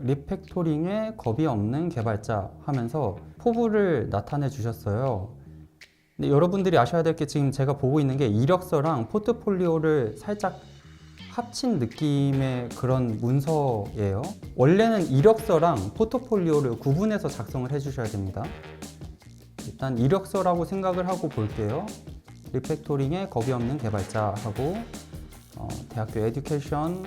리팩토링에 겁이 없는 개발자 하면서 포부를 나타내 주셨어요. 근데 여러분들이 아셔야 될 게 지금 제가 보고 있는 게 이력서랑 포트폴리오를 살짝 합친 느낌의 그런 문서예요. 원래는 이력서랑 포트폴리오를 구분해서 작성을 해주셔야 됩니다. 일단 이력서라고 생각을 하고 볼게요. 리팩토링에 겁이 없는 개발자 하고 대학교 에듀케이션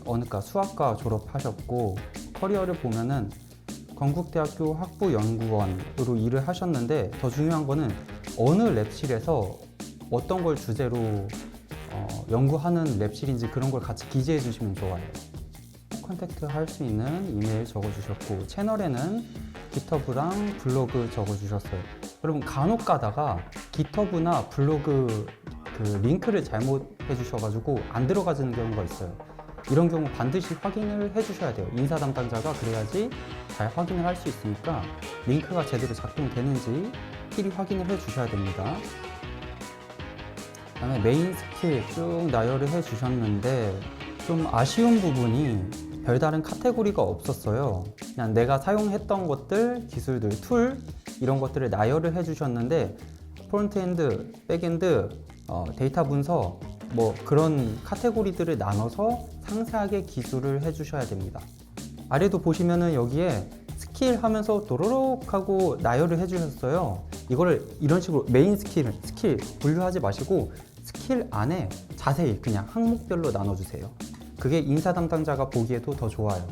어느과 수학과 졸업하셨고 커리어를 보면은 건국대학교 학부연구원으로 일을 하셨는데 더 중요한 거는 어느 랩실에서 어떤 걸 주제로 연구하는 랩실인지 그런 걸 같이 기재해 주시면 좋아요. 컨택트 할 수 있는 이메일 적어주셨고 채널에는 깃허브랑 블로그 적어주셨어요. 여러분 간혹 가다가 깃허브나 블로그 그 링크를 잘못해 주셔가지고 안 들어가지는 경우가 있어요. 이런 경우 반드시 확인을 해 주셔야 돼요. 인사 담당자가 그래야지 잘 확인을 할 수 있으니까 링크가 제대로 작동되는지 필히 확인을 해 주셔야 됩니다. 그다음에 메인 스킬 쭉 나열을 해 주셨는데 좀 아쉬운 부분이 별다른 카테고리가 없었어요. 그냥 내가 사용했던 것들, 기술들, 툴 이런 것들을 나열을 해 주셨는데 프론트엔드, 백엔드, 데이터 분석 뭐 그런 카테고리들을 나눠서 상세하게 기술을 해 주셔야 됩니다. 아래도 보시면은 여기에 스킬 하면서 도로록 하고 나열을 해 주셨어요. 이거를 이런 식으로 메인 스킬 분류하지 마시고 스킬 안에 자세히 그냥 항목별로 나눠주세요. 그게 인사 담당자가 보기에도 더 좋아요.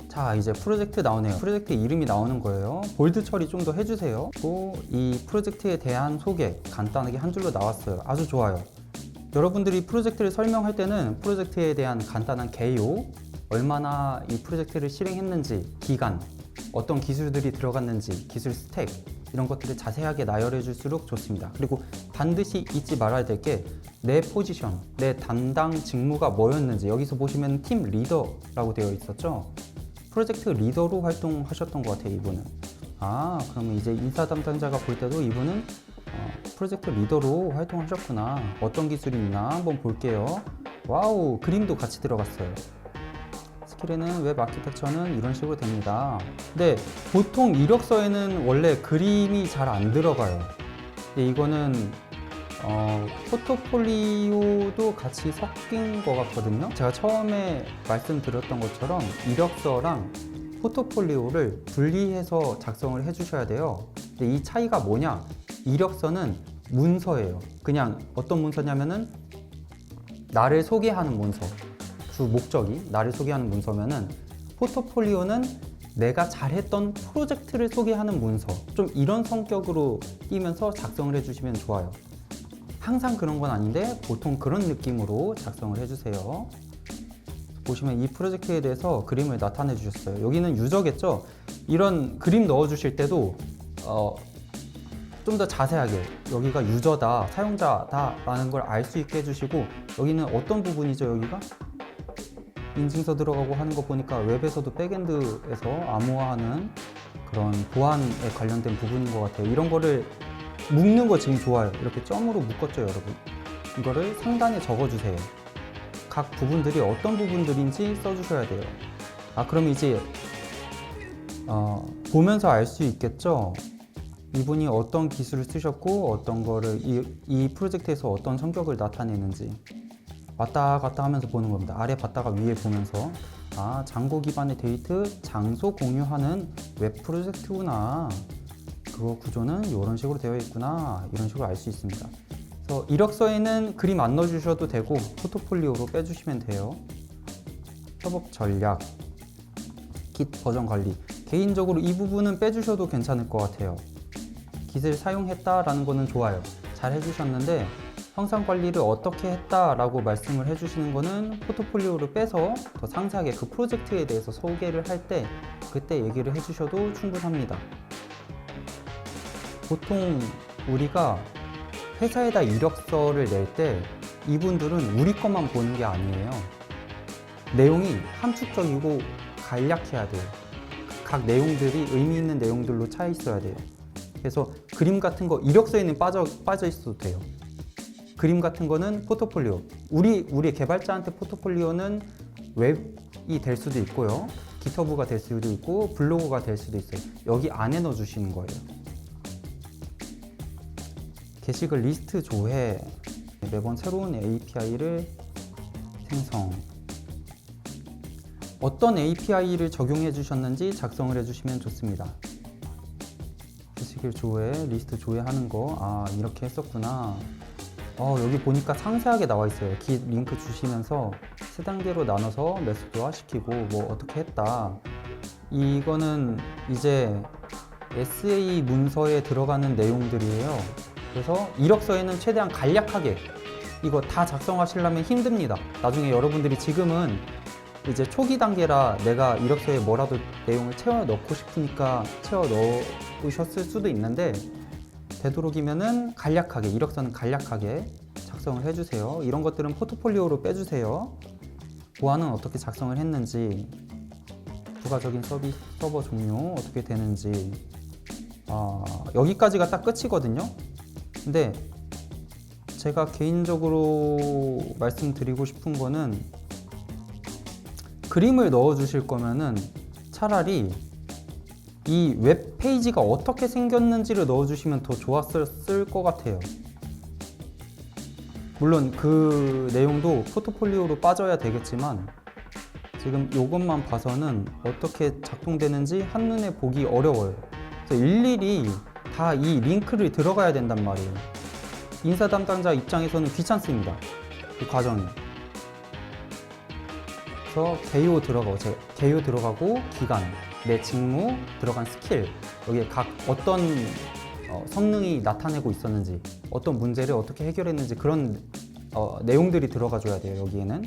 자, 이제 프로젝트 나오네요. 프로젝트 이름이 나오는 거예요. 볼드 처리 좀 더 해주세요. 또 이 프로젝트에 대한 소개 간단하게 한 줄로 나왔어요. 아주 좋아요. 여러분들이 프로젝트를 설명할 때는 프로젝트에 대한 간단한 개요, 얼마나 이 프로젝트를 실행했는지, 기간, 어떤 기술들이 들어갔는지, 기술 스택 이런 것들을 자세하게 나열해 줄수록 좋습니다. 그리고 반드시 잊지 말아야 될 게 내 포지션, 내 담당 직무가 뭐였는지 여기서 보시면 팀 리더라고 되어 있었죠. 프로젝트 리더로 활동하셨던 것 같아요, 이분은. 그러면 이제 인사 담당자가 볼 때도 이분은 프로젝트 리더로 활동하셨구나. 어떤 기술이 있나 한번 볼게요. 와우, 그림도 같이 들어갔어요. 스킬에는 웹 아키텍처는 이런 식으로 됩니다. 근데 보통 이력서에는 원래 그림이 잘 안 들어가요. 근데 이거는 포트폴리오도 같이 섞인 것 같거든요. 제가 처음에 말씀드렸던 것처럼 이력서랑 포트폴리오를 분리해서 작성을 해주셔야 돼요. 근데 이 차이가 뭐냐? 이력서는 문서예요. 그냥 어떤 문서냐면은 나를 소개하는 문서. 주 목적이 나를 소개하는 문서면은 포트폴리오는 내가 잘했던 프로젝트를 소개하는 문서. 좀 이런 성격으로 띄면서 작성을 해주시면 좋아요. 항상 그런 건 아닌데 보통 그런 느낌으로 작성을 해주세요. 보시면 이 프로젝트에 대해서 그림을 나타내 주셨어요. 여기는 유저겠죠? 이런 그림 넣어 주실 때도 좀 더 자세하게 여기가 유저다, 사용자다 라는 걸 알 수 있게 해주시고 여기는 어떤 부분이죠, 여기가? 인증서 들어가고 하는 거 보니까 웹에서도 백엔드에서 암호화하는 그런 보안에 관련된 부분인 것 같아요. 이런 거를 묶는 거 지금 좋아요. 이렇게 점으로 묶었죠, 여러분. 이거를 상단에 적어주세요. 각 부분들이 어떤 부분들인지 써주셔야 돼요. 그럼 이제 보면서 알 수 있겠죠? 이분이 어떤 기술을 쓰셨고 어떤 거를 이 프로젝트에서 어떤 성격을 나타내는지 왔다 갔다 하면서 보는 겁니다. 아래 봤다가 위에 보면서 장고 기반의 데이트, 장소 공유하는 웹 프로젝트구나. 그거 구조는 이런 식으로 되어 있구나. 이런 식으로 알 수 있습니다. 그래서 이력서에는 그림 안 넣어주셔도 되고 포트폴리오로 빼주시면 돼요. 협업 전략, Git 버전 관리. 개인적으로 이 부분은 빼주셔도 괜찮을 것 같아요. Git을 사용했다라는 거는 좋아요. 잘 해주셨는데 형상 관리를 어떻게 했다라고 말씀을 해주시는 거는 포트폴리오를 빼서 더 상세하게 그 프로젝트에 대해서 소개를 할 때 그때 얘기를 해주셔도 충분합니다. 보통 우리가 회사에다 이력서를 낼 때 이분들은 우리 것만 보는 게 아니에요. 내용이 함축적이고 간략해야 돼요. 각 내용들이 의미 있는 내용들로 차 있어야 돼요. 그래서 그림 같은 거 이력서에는 빠져 있어도 돼요. 그림 같은 거는 포트폴리오. 우리 개발자한테 포트폴리오는 깃허브이 될 수도 있고요. 깃허브가 될 수도 있고 블로그가 될 수도 있어요. 여기 안에 넣어주시는 거예요. 게시글 리스트 조회, 매번 새로운 API를 생성. 어떤 API를 적용해 주셨는지 작성을 해주시면 좋습니다. 게시글 조회, 리스트 조회하는 거, 이렇게 했었구나. 여기 보니까 상세하게 나와 있어요. 깃 링크 주시면서 세 단계로 나눠서 메소드화 시키고 뭐 어떻게 했다. 이거는 이제 SA 문서에 들어가는 내용들이에요. 그래서 이력서에는 최대한 간략하게 이거 다 작성하시려면 힘듭니다. 나중에 여러분들이 지금은 이제 초기 단계라 내가 이력서에 뭐라도 내용을 채워 넣고 싶으니까 채워 넣으셨을 수도 있는데 되도록이면은 간략하게, 이력서는 간략하게 작성을 해주세요. 이런 것들은 포트폴리오로 빼주세요. 보안은 어떻게 작성을 했는지, 부가적인 서버 종료 어떻게 되는지, 여기까지가 딱 끝이거든요. 근데 제가 개인적으로 말씀드리고 싶은 거는 그림을 넣어 주실 거면은 차라리 이 웹페이지가 어떻게 생겼는지를 넣어주시면 더 좋았을 것 같아요. 물론 그 내용도 포트폴리오로 빠져야 되겠지만 지금 이것만 봐서는 어떻게 작동되는지 한눈에 보기 어려워요. 그래서 일일이 다 이 링크를 들어가야 된단 말이에요. 인사 담당자 입장에서는 귀찮습니다. 이 과정이. 그래서 개요 들어가고 기간, 내 직무, 들어간 스킬, 여기에 각 어떤 성능이 나타내고 있었는지, 어떤 문제를 어떻게 해결했는지 그런 내용들이 들어가 줘야 돼요. 여기에는.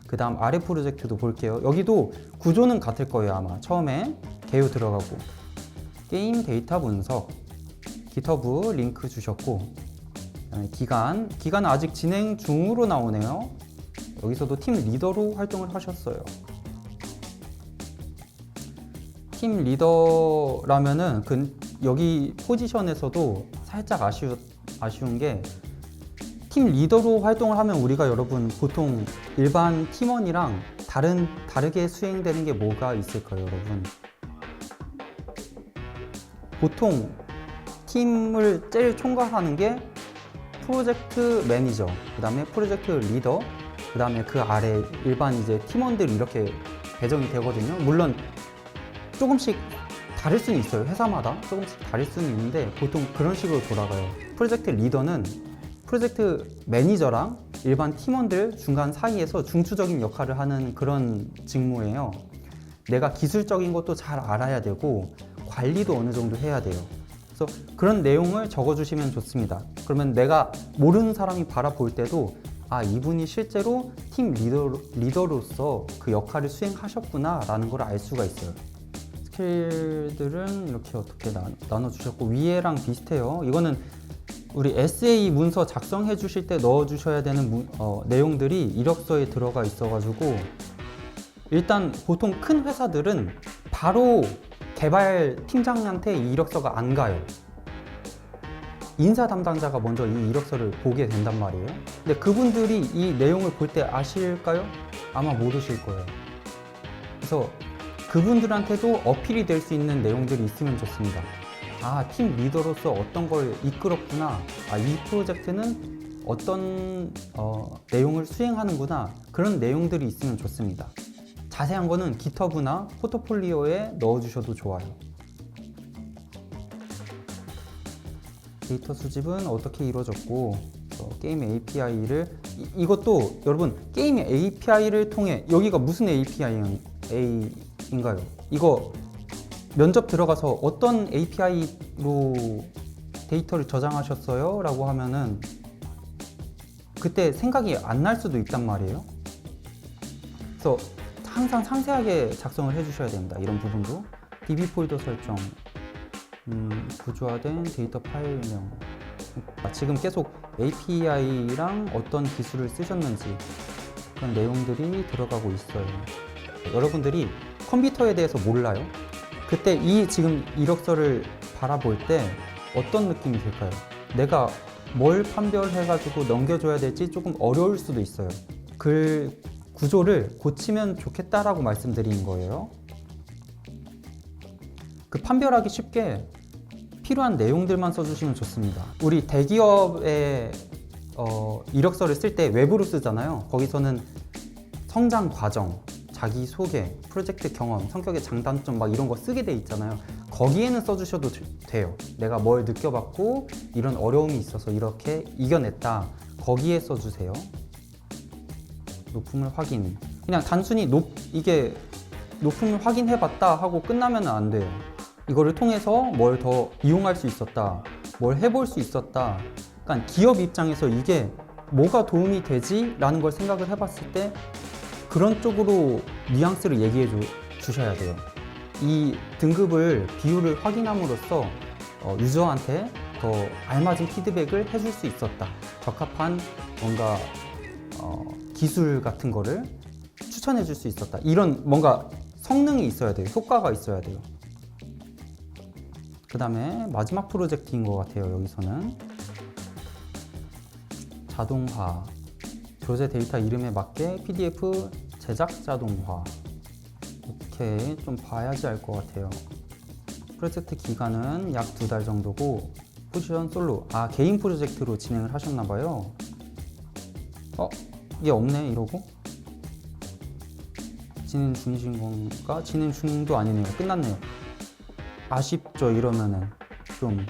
그 다음 아래 프로젝트도 볼게요. 여기도 구조는 같을 거예요. 아마 처음에 개요 들어가고 게임 데이터 분석, 깃허브 링크 주셨고, 기간은 아직 진행 중으로 나오네요. 여기서도 팀 리더로 활동을 하셨어요. 팀 리더라면은 여기 포지션에서도 살짝 아쉬운 게 팀 리더로 활동을 하면 우리가 여러분 보통 일반 팀원이랑 다르게 수행되는 게 뭐가 있을까요, 여러분? 보통 팀을 제일 총괄하는 게 프로젝트 매니저, 그 다음에 프로젝트 리더, 그 다음에 그 아래 일반 이제 팀원들이 이렇게 배정이 되거든요. 물론 조금씩 다를 수는 있어요. 회사마다 조금씩 다를 수는 있는데 보통 그런 식으로 돌아가요. 프로젝트 리더는 프로젝트 매니저랑 일반 팀원들 중간 사이에서 중추적인 역할을 하는 그런 직무예요. 내가 기술적인 것도 잘 알아야 되고 관리도 어느 정도 해야 돼요. 그래서 그런 내용을 적어주시면 좋습니다. 그러면 내가 모르는 사람이 바라볼 때도 이분이 실제로 팀 리더로서 그 역할을 수행하셨구나 라는 걸 알 수가 있어요. 스킬들은 이렇게 어떻게 나눠주셨고 위에랑 비슷해요. 이거는 우리 SA 문서 작성해 주실 때 넣어 주셔야 되는 내용들이 이력서에 들어가 있어 가지고 일단 보통 큰 회사들은 바로 개발 팀장한테 이 이력서가 안 가요. 인사 담당자가 먼저 이 이력서를 보게 된단 말이에요. 근데 그분들이 이 내용을 볼 때 아실까요? 아마 모르실 거예요. 그래서 그분들한테도 어필이 될 수 있는 내용들이 있으면 좋습니다. 팀 리더로서 어떤 걸 이끌었구나. 이 프로젝트는 어떤 내용을 수행하는구나. 그런 내용들이 있으면 좋습니다. 자세한 거는 깃허브나 포트폴리오에 넣어주셔도 좋아요. 데이터 수집은 어떻게 이루어졌고 게임 API를 이것도 여러분 게임 API를 통해 여기가 무슨 API인가요? 이거 면접 들어가서 어떤 API로 데이터를 저장하셨어요? 라고 하면은 그때 생각이 안 날 수도 있단 말이에요. 그래서 항상 상세하게 작성을 해주셔야 됩니다. 이런 부분도 DB 폴더 설정, 구조화된 데이터 파일명, 지금 계속 API랑 어떤 기술을 쓰셨는지 그런 내용들이 들어가고 있어요. 여러분들이 컴퓨터에 대해서 몰라요? 그때 지금 이력서를 바라볼 때 어떤 느낌이 들까요? 내가 뭘 판별해가지고 넘겨줘야 될지 조금 어려울 수도 있어요. 글 구조를 고치면 좋겠다라고 말씀드린 거예요. 그 판별하기 쉽게 필요한 내용들만 써주시면 좋습니다. 우리 대기업의 이력서를 쓸 때 외부로 쓰잖아요. 거기서는 성장 과정, 자기소개, 프로젝트 경험, 성격의 장단점 막 이런 거 쓰게 돼 있잖아요. 거기에는 써주셔도 돼요. 내가 뭘 느껴봤고 이런 어려움이 있어서 이렇게 이겨냈다. 거기에 써주세요. 높음을 확인. 그냥 단순히 이게 높음을 확인해봤다 하고 끝나면 안 돼요. 이거를 통해서 뭘 더 이용할 수 있었다, 뭘 해볼 수 있었다. 그러니까 기업 입장에서 이게 뭐가 도움이 되지? 라는 걸 생각을 해봤을 때 그런 쪽으로 뉘앙스를 얘기해 주셔야 돼요. 이 등급을, 비율을 확인함으로써 유저한테 더 알맞은 피드백을 해줄 수 있었다. 적합한 뭔가 기술 같은 거를 추천해 줄 수 있었다. 이런 뭔가 성능이 있어야 돼요. 효과가 있어야 돼요. 그 다음에 마지막 프로젝트인 것 같아요. 여기서는 자동화, 교재 데이터 이름에 맞게 PDF 제작 자동화. 오케이, 좀 봐야지 알 것 같아요. 프로젝트 기간은 약 2달 정도고 포지션 솔로, 개인 프로젝트로 진행을 하셨나 봐요. 이게 없네 이러고. 진행 중이신 건가? 진행 중도 아니네요. 끝났네요. 아쉽죠. 이러면은 좀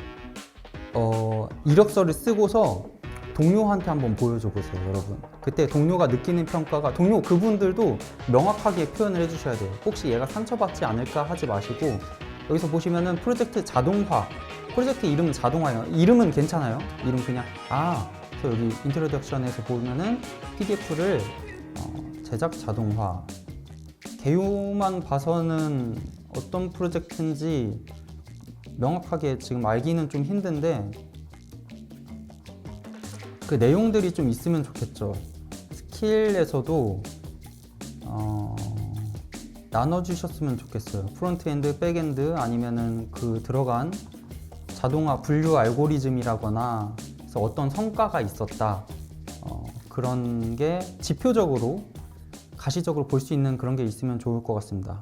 이력서를 쓰고서 동료한테 한번 보여줘 보세요, 여러분. 그때 동료가 느끼는 평가가, 그분들도 명확하게 표현을 해주셔야 돼요. 혹시 얘가 상처받지 않을까 하지 마시고, 여기서 보시면은 프로젝트 자동화, 프로젝트 이름은 자동화예요. 이름은 괜찮아요. 이름 그냥 그래서 여기 인트로덕션에서 보면은 PDF를 제작 자동화, 개요만 봐서는 어떤 프로젝트인지 명확하게 지금 알기는 좀 힘든데 그 내용들이 좀 있으면 좋겠죠. 스킬에서도 나눠주셨으면 좋겠어요. 프론트엔드, 백엔드 아니면은 그 들어간 자동화 분류 알고리즘이라거나 그래서 어떤 성과가 있었다. 그런 게 지표적으로 가시적으로 볼 수 있는 그런 게 있으면 좋을 것 같습니다.